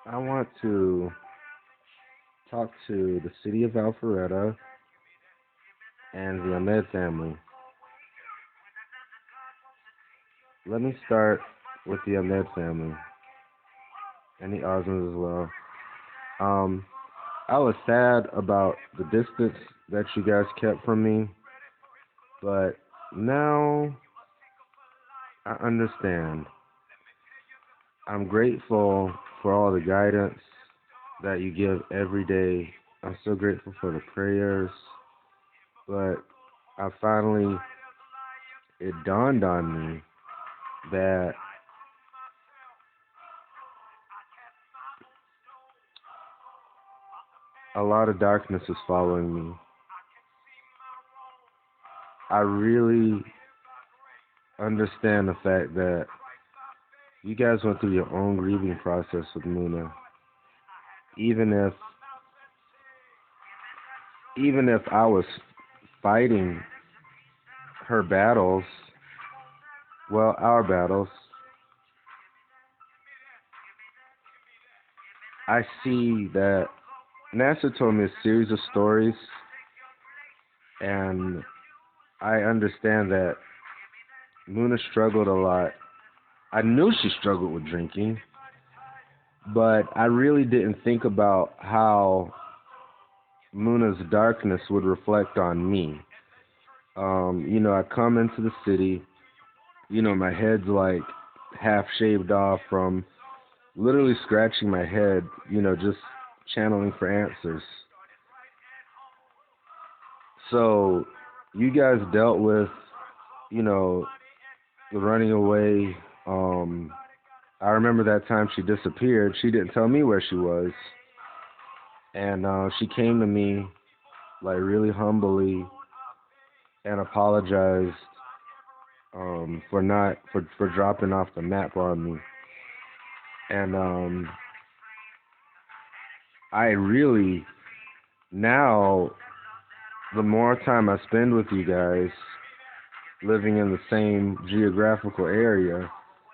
I want to talk to the city of Alpharetta and the Ahmed family. Let me start with the Ahmed family and the Osmonds as well. Um, I was sad about the distance that you guys kept from me, but now I understand. I'm grateful for all the guidance that you give every day. I'm so grateful for the prayers, but I finally, it dawned on me that a lot of darkness is following me. I really understand the fact that you guys went through your own grieving process with Muna. Even if even if I was fighting her battles, well, our battles, I see that Nasser told me a series of stories, and I understand that Muna struggled a lot. I knew she struggled with drinking, but I really didn't think about how Muna's darkness would reflect on me. I come into the city, my head's like half shaved off from literally scratching my head, just channeling for answers. So you guys dealt with, you know, the running away. I remember that time she disappeared. She didn't tell me where she was, and she came to me like really humbly and apologized for not for dropping off the map on me. And I really now the more time I spend with you guys, living in the same geographical area,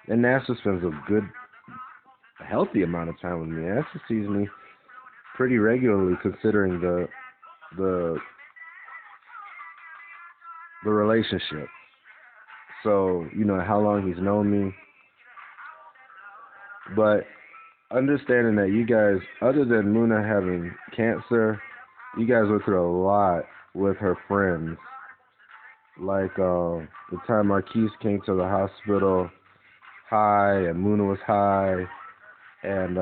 and NASA spends a healthy amount of time with me. NASA sees me pretty regularly, considering the the relationship. So how long he's known me, but understanding that you guys, other than Muna having cancer, you guys went through a lot with her friends. Like the time Marquise came to the hospital high and Muna was high, and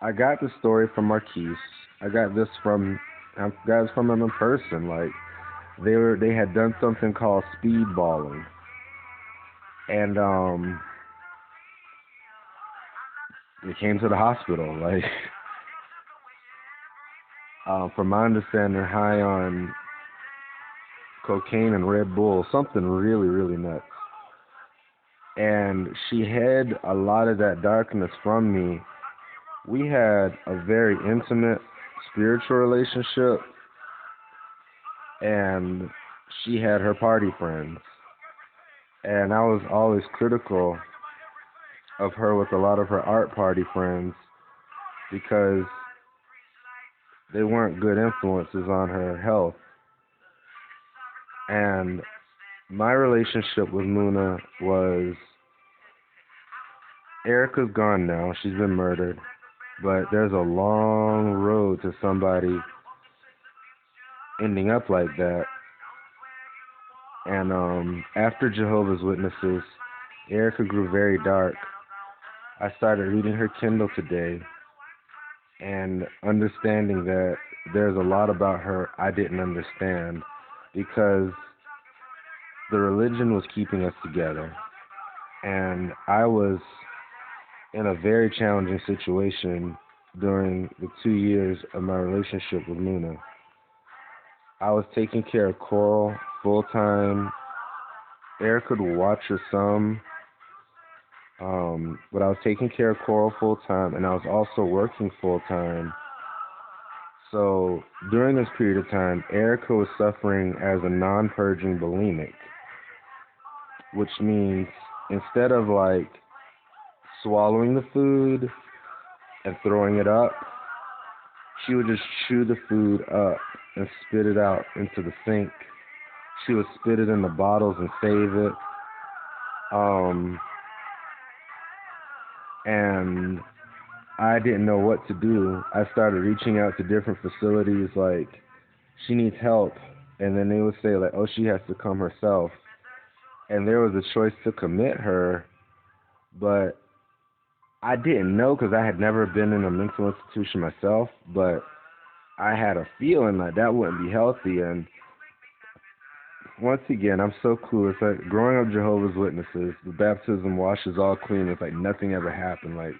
I got the story from Marquise. I got this from him in person. Like they had done something called speedballing, and they came to the hospital. Like from my understanding, high on cocaine and Red Bull, something really really nuts. And she hid a lot of that darkness from me. We had a very intimate spiritual relationship, and she had her party friends. And I was always critical of her with a lot of her art party friends because they weren't good influences on her health. And my relationship with Muna was Erica's gone now, she's been murdered, but there's a long road to somebody ending up like that. And after Jehovah's Witnesses, Erica grew very dark. I started reading her Kindle today and understanding that there's a lot about her I didn't understand because the religion was keeping us together. And I was in a very challenging situation during the 2 years of my relationship with Luna. I was taking care of Coral full time. Erica would watch her some, but I was taking care of Coral full time, and I was also working full time. So during this period of time, Erica was suffering as a non-purging bulimic, which means instead of like swallowing the food and throwing it up, she would just chew the food up and spit it out into the sink. She would spit it in the bottles and save it. Um, and I didn't know what to do. I started reaching out to different facilities like, she needs help. And then they would say like, oh, she has to come herself. And there was a choice to commit her, but I didn't know because I had never been in a mental institution myself, but I had a feeling like that wouldn't be healthy. And once again, I'm so clueless. Like, growing up Jehovah's Witnesses, the baptism washes all clean. It's like nothing ever happened. Like,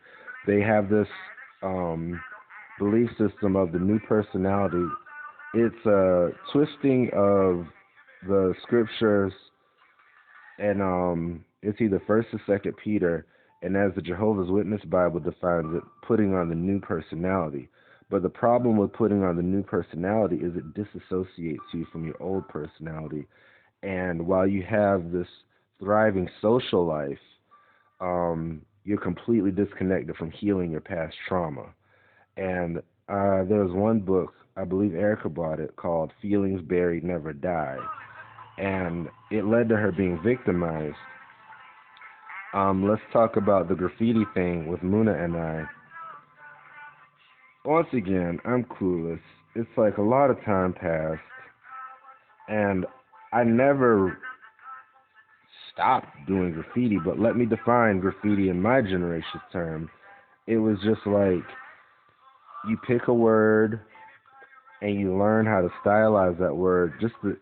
they have this belief system of the new personality. It's a twisting of the scriptures, and it's either First or Second Peter, and as the Jehovah's Witness Bible defines it, putting on the new personality. But the problem with putting on the new personality is it disassociates you from your old personality. And while you have this thriving social life, you're completely disconnected from healing your past trauma. And there was one book, I believe Erica bought it, called Feelings Buried Never Die. And it led to her being victimized. Let's talk about the graffiti thing with Muna and I. Once again, I'm clueless. It's like a lot of time passed, and I never stopped doing graffiti, but let me define graffiti in my generation's term. It was just like you pick a word and you learn how to stylize that word.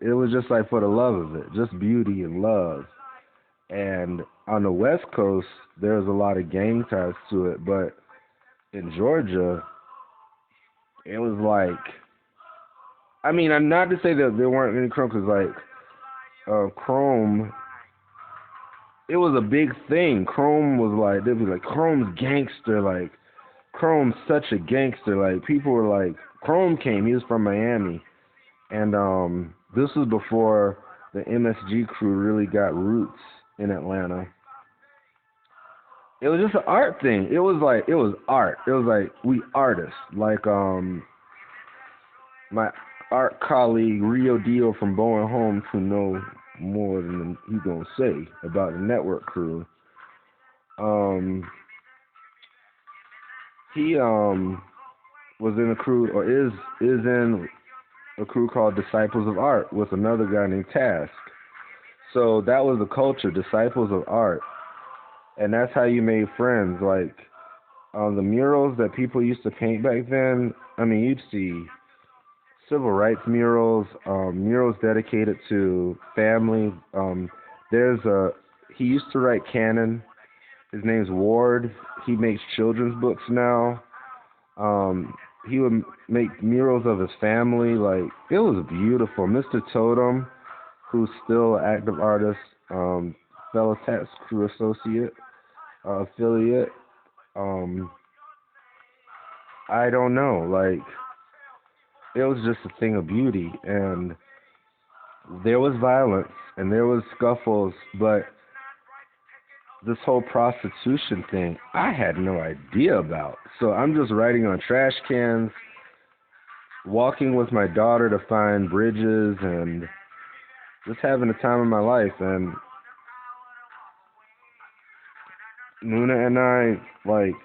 It was just like for the love of it, just beauty and love. And on the West Coast, there's a lot of gang ties to it, but in Georgia, it was like, I mean, I'm not to say that there weren't any chrome, because like Chrome, it was a big thing. Chrome was like, they'd be like, Chrome's gangster, like Chrome's such a gangster. Like people were like, Chrome came, he was from Miami, and this was before the MSG crew really got roots in Atlanta. It was just an art thing. It was art. It was like we artists. Like my art colleague Rio Dio from Bowen Homes, who know more than he gonna say about the network crew. He was in a crew, or is in a crew called Disciples of Art with another guy named Task. So that was the culture, Disciples of Art, and that's how you made friends. Like the murals that people used to paint back then. I mean, you'd see civil rights murals, murals dedicated to family. He used to write canon. His name's Ward. He makes children's books now. He would make murals of his family. Like, it was beautiful. Mr. Totem, who's still an active artist, fellow Tax Crew associate, affiliate. I don't know. Like, it was just a thing of beauty, and there was violence and there was scuffles, but this whole prostitution thing, I had no idea about. So I'm just writing on trash cans, walking with my daughter to find bridges, and just having the time of my life. And Luna and I, like,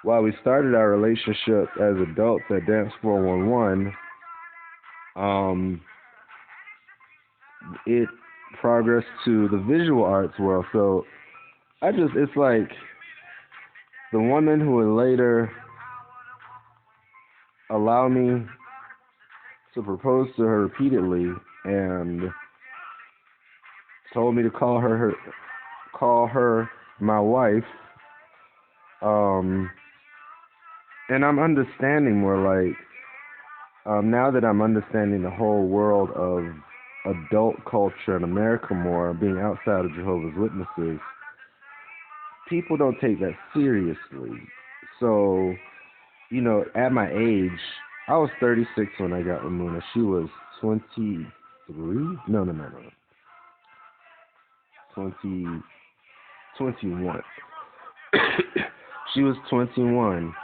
while we started our relationship as adults at Dance 411, it progressed to the visual arts world. So it's like the woman who would later allow me to propose to her repeatedly and told me to call her my wife. And I'm understanding more, like, now that I'm understanding the whole world of adult culture in America more, being outside of Jehovah's Witnesses, people don't take that seriously. So, at my age, I was 36 when I got with Muna. She was 23? No. 20, 21. She was 21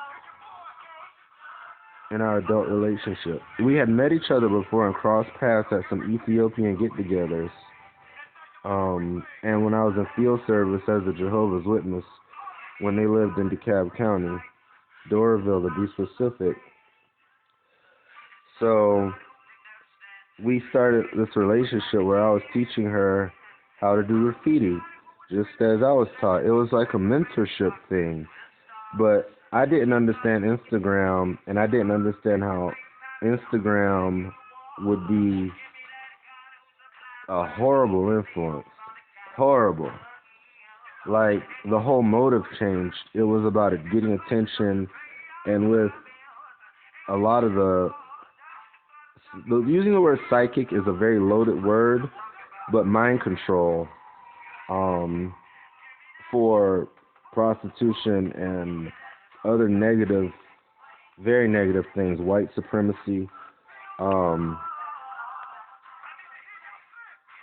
in our adult relationship. We had met each other before and crossed paths at some Ethiopian get-togethers. And when I was in field service as a Jehovah's Witness, when they lived in DeKalb County, Doraville to be specific. So we started this relationship where I was teaching her how to do graffiti, just as I was taught. It was like a mentorship thing, but I didn't understand Instagram, and I didn't understand how Instagram would be a horrible influence. Horrible. Like, the whole motive changed. It was about it getting attention, and with a lot of using the word psychic is a very loaded word, but mind control for prostitution and other negative, very negative things, white supremacy.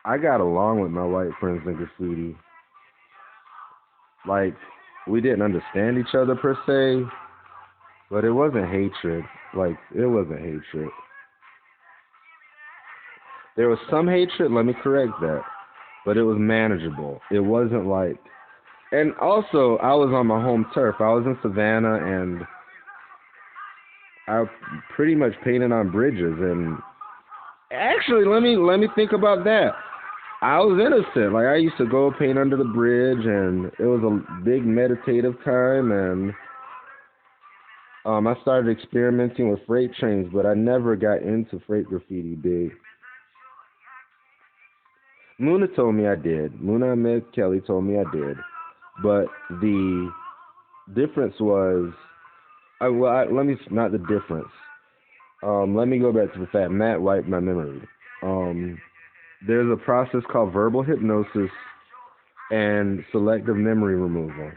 I got along with my white friends in graffiti. Like, we didn't understand each other per se, but it wasn't hatred. Like, it wasn't hatred. There was some hatred, let me correct that, but it was manageable. It wasn't like, and also I was on my home turf. I was in Savannah, and I pretty much painted on bridges. And actually, let me think about that. I was innocent. Like, I used to go paint under the bridge, and it was a big meditative time. And I started experimenting with freight trains, but I never got into freight graffiti big. Muna told me I did. Muna Ahmed Kelly told me I did. But the difference was, not the difference. Let me go back to the fact Matt wiped my memory. There's a process called verbal hypnosis and selective memory removal.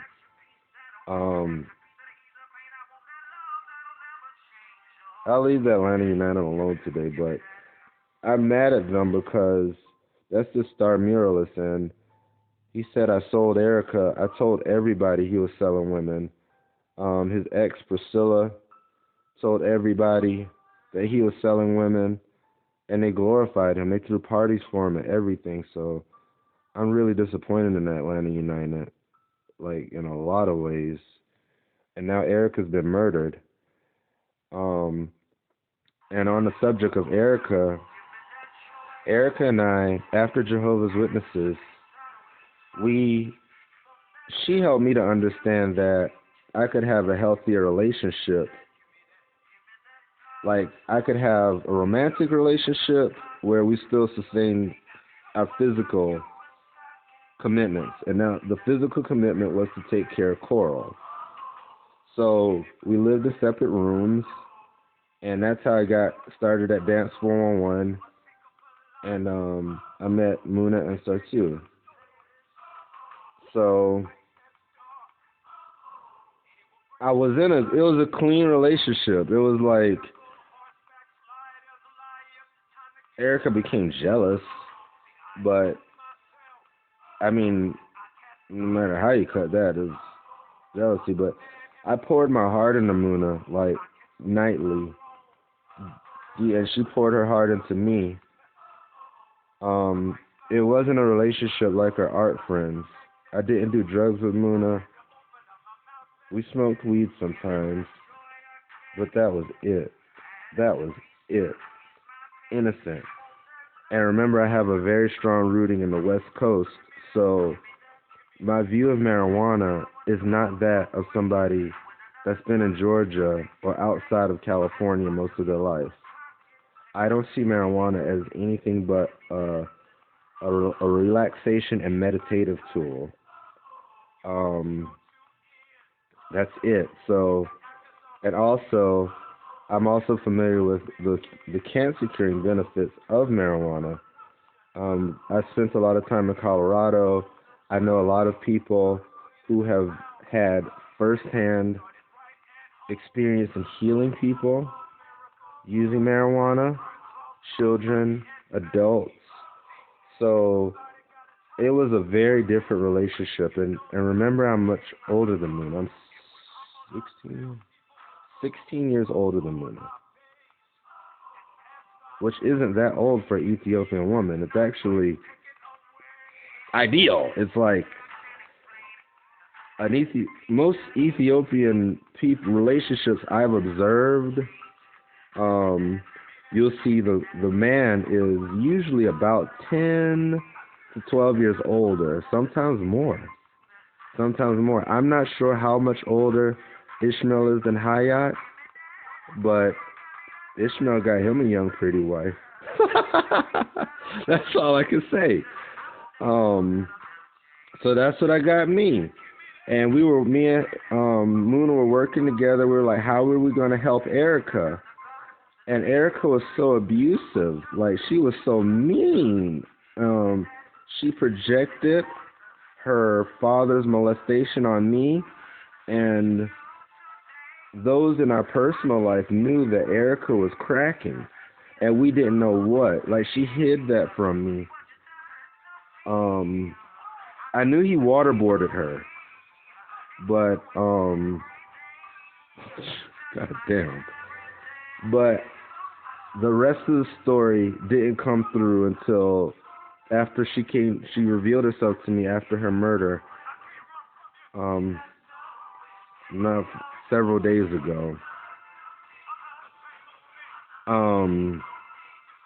I'll leave the Atlanta United alone today, but I'm mad at them because that's the star muralist, and he said I sold Erica. I told everybody he was selling women. His ex, Priscilla, told everybody that he was selling women, and they glorified him. They threw parties for him and everything. So I'm really disappointed in Atlanta United, like, in a lot of ways. And now Erica's been murdered. And on the subject of Erica and I, after Jehovah's Witnesses, she helped me to understand that I could have a healthier relationship. Like, I could have a romantic relationship where we still sustain our physical commitments. And now the physical commitment was to take care of Coral. So we lived in separate rooms, and that's how I got started at Dance 411. And I met Muna and Sartu. So it was a clean relationship. It was like Erica became jealous, but I mean, no matter how you cut that, it's jealousy. But I poured my heart into Muna, like, nightly. Yeah, and she poured her heart into me. It wasn't a relationship like our art friends. I didn't do drugs with Muna. We smoked weed sometimes, but that was it. That was it. Innocent. And remember, I have a very strong rooting in the West Coast, so my view of marijuana is not that of somebody that's been in Georgia or outside of California most of their life. I don't see marijuana as anything but a relaxation and meditative tool. That's it. So, and also, I'm also familiar with the cancer curing benefits of marijuana. I spent a lot of time in Colorado. I know a lot of people who have had firsthand experience in healing people using marijuana, children, adults. So it was a very different relationship. And remember, I'm much older than Moon. I'm 16 years older than Moon, which isn't that old for an Ethiopian woman. It's actually ideal. It's like most Ethiopian people relationships I've observed. You'll see the man is usually about 10 to 12 years older, sometimes more. Sometimes more. I'm not sure how much older Ishmael is than Hayat, but Ishmael got him a young, pretty wife. That's all I can say. So that's what I got me. And me and Muna were working together. We were like, how are we going to help Erica? And Erica was so abusive. Like, she was so mean. She projected her father's molestation on me, and those in our personal life knew that Erica was cracking, and we didn't know what. Like, she hid that from me. I knew he waterboarded her, but god damn. But the rest of the story didn't come through until after she revealed herself to me after her murder, not several days ago.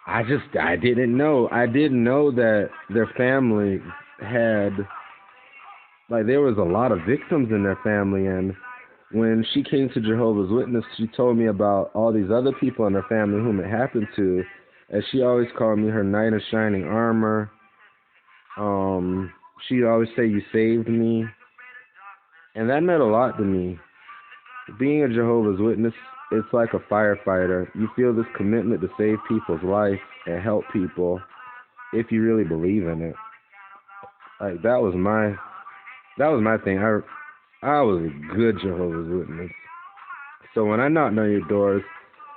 I didn't know. I didn't know that their family had, like, there was a lot of victims in their family, and when she came to Jehovah's Witness, she told me about all these other people in her family whom it happened to, and she always called me her knight of shining armor. She'd always say, you saved me, and that meant a lot to me. Being a Jehovah's Witness, it's like a firefighter. You feel this commitment to save people's life and help people if you really believe in it. Like, that was my thing. I was a good Jehovah's Witness. So when I knocked on your doors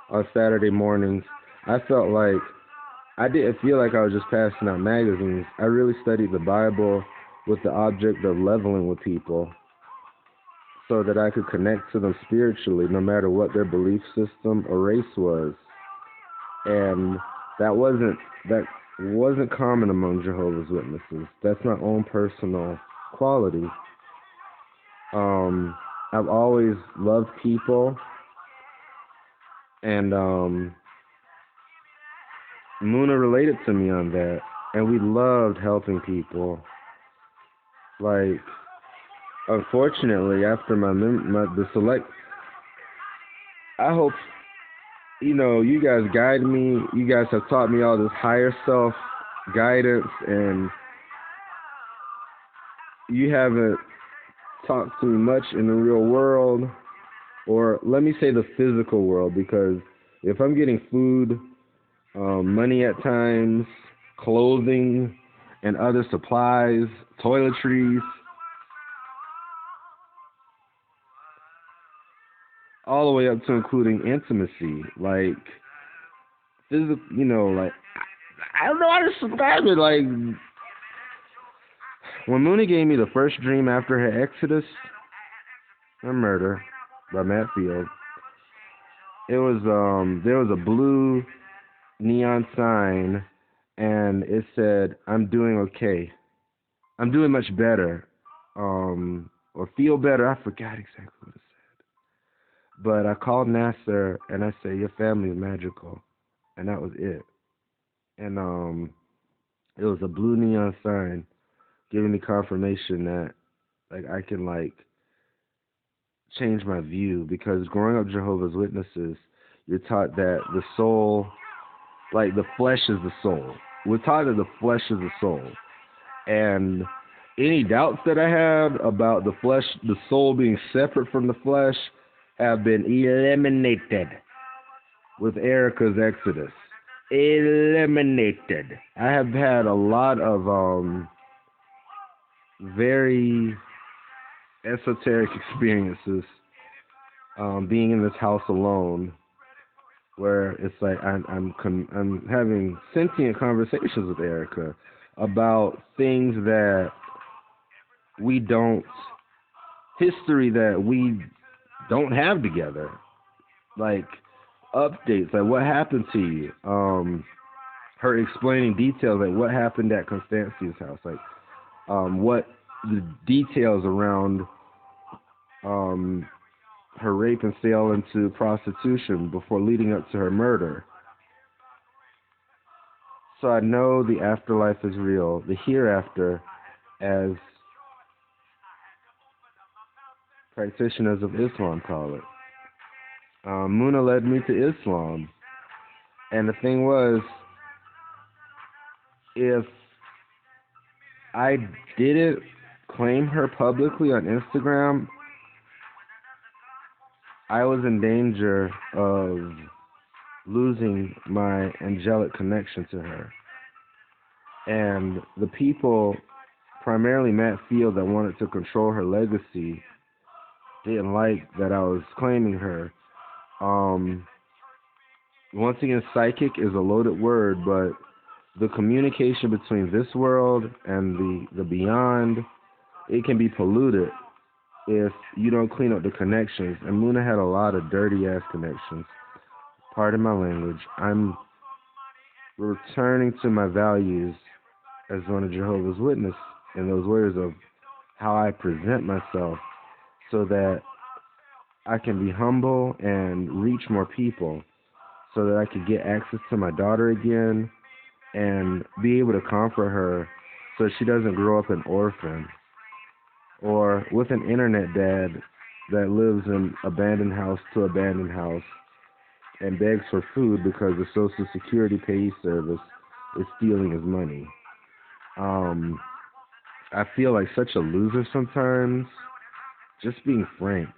on Saturday mornings, I felt like I didn't feel like I was just passing out magazines. I really studied the Bible with the object of leveling with people so that I could connect to them spiritually, no matter what their belief system or race was. And that wasn't common among Jehovah's Witnesses. That's my own personal quality. I've always loved people, and Muna related to me on that, and we loved helping people. Like, unfortunately, after the select, I hope, you guys guide me. You guys have taught me all this higher self guidance, and you haven't talked to me much in the real world, or let me say the physical world, because if I'm getting food, money at times, clothing, and other supplies, toiletries, all the way up to including intimacy, like physical, like, I don't know how to describe it. Like, when Mooney gave me the first dream after her exodus, her murder by Matt Field, it was there was a blue neon sign, and it said, "I'm doing okay. I'm doing much better, or feel better." I forgot exactly what it said. But I called Nasser and I said, "Your family is magical," and that was it. And it was a blue neon sign giving me confirmation that, like, I can, like, change my view, because growing up Jehovah's Witnesses, you're taught that the soul, like, the flesh is the soul. We're taught that the flesh is the soul, and any doubts that I had about the flesh, the soul being separate from the flesh, have been eliminated with Erica's exodus. Eliminated. I have had a lot of very esoteric experiences being in this house alone, where it's like I'm having sentient conversations with Erica. about things that we don't, history that we don't have together, like updates, like what happened to you. Her explaining details, like what happened at Constantia's house, like what the details around um, her rape and sale into prostitution before leading up to her murder. So I know the afterlife is real, the hereafter, as practitioners of Islam call it. Muna led me to Islam, and the thing was, if I didn't claim her publicly on Instagram, I was in danger of losing my angelic connection to her. And the people, primarily Matt Field, that wanted to control her legacy, didn't like that I was claiming her. Once again, psychic is a loaded word, but the communication between this world and the beyond, it can be polluted if you don't clean up the connections. And Muna had a lot of dirty ass connections. Pardon my language. I'm returning to my values as one of Jehovah's Witnesses in those words of how I present myself so that I can be humble and reach more people so that I could get access to my daughter again and be able to comfort her so she doesn't grow up an orphan or with an internet dad that lives in abandoned house to abandoned house and begs for food because the Social Security pay service is stealing his money. I feel like such a loser sometimes, just being frank.